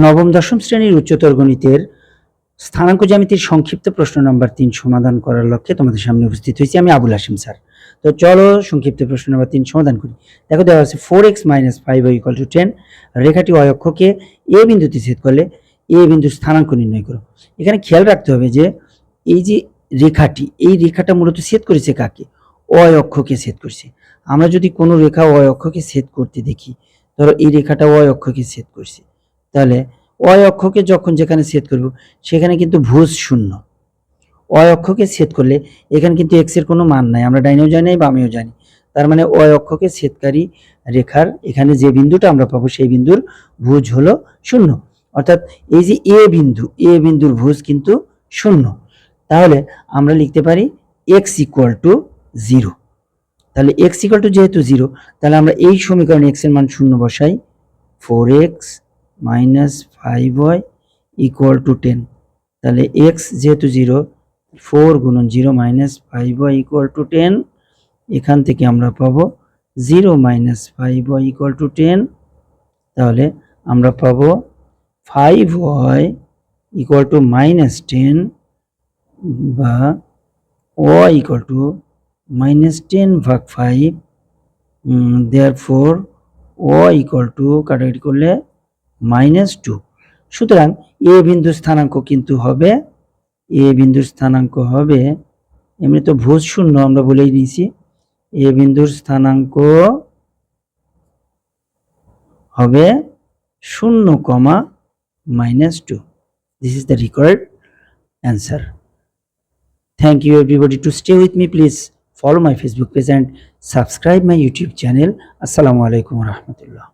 নবম দশম শ্রেণীর উচ্চতর গণিতের স্থানাঙ্ক জ্যামিতির সংক্ষিপ্ত প্রশ্ন নাম্বার 3 সমাধান করার লক্ষ্যে তোমাদের সামনে উপস্থিত হয়েছি আমি আবুল হাশিম স্যার। তো চলো সংক্ষিপ্ত প্রশ্ন নাম্বার 3 সমাধান করি। দেখো দেওয়া আছে 4x - 5y = 10, রেখাটি y অক্ষকে a বিন্দুতে ছেদ করলে a বিন্দুর স্থানাঙ্ক নির্ণয় করো। এখানে খেয়াল রাখতে হবে যে এই যে রেখাটি, এই রেখাটা মূলত ছেদ করেছে কাকে? y অক্ষকে ছেদ করছে। আমরা যদি কোনো রেখা y অক্ষকে ছেদ করতে দেখি, ধরো এই রেখাটা y অক্ষকে ছেদ করছে, তাহলে y অক্ষকে যখন যেখানে ছেদ করব সেখানে কিন্তু ভুজ শূন্য। y অক্ষকে ছেদ করলে এখানে কিন্তু x এর কোনো মান নাই, আমরা ডাইনেও জানি বামেও জানি। তার মানে y অক্ষকে ছেদকারী রেখার এখানে যে বিন্দুটা আমরা পাবো সেই বিন্দুর ভুজ হলো শূন্য। অর্থাৎ এই যে a বিন্দুর ভুজ কিন্তু শূন্য। তাহলে আমরা লিখতে পারি x = 0। তাহলে x = যেহেতু 0, তাহলে আমরা এই সমীকরণে x এর মান শূন্য বসাই। 4x - 5y = 10। তাহলে x যেহেতু 0, 4 × 0 - 5y = 10। এখান থেকে আমরা পাবো 0 - 5y = 10। তাহলে আমরা পাবো 5y = -10 বা y = -10/5। therefore y = কাটাকাটি করলে -2। সুতরাং a বিন্দুর স্থানাঙ্ক কিন্তু হবে, এমনি তো ভুজ শূন্য আমরা বলেই নিয়েছি, a বিন্দুর স্থানাঙ্ক হবে 0, -2। This is the required answer. Thank you everybody to stay with me. Please follow my Facebook page and subscribe my YouTube channel. Assalamu alaikum warahmatullah.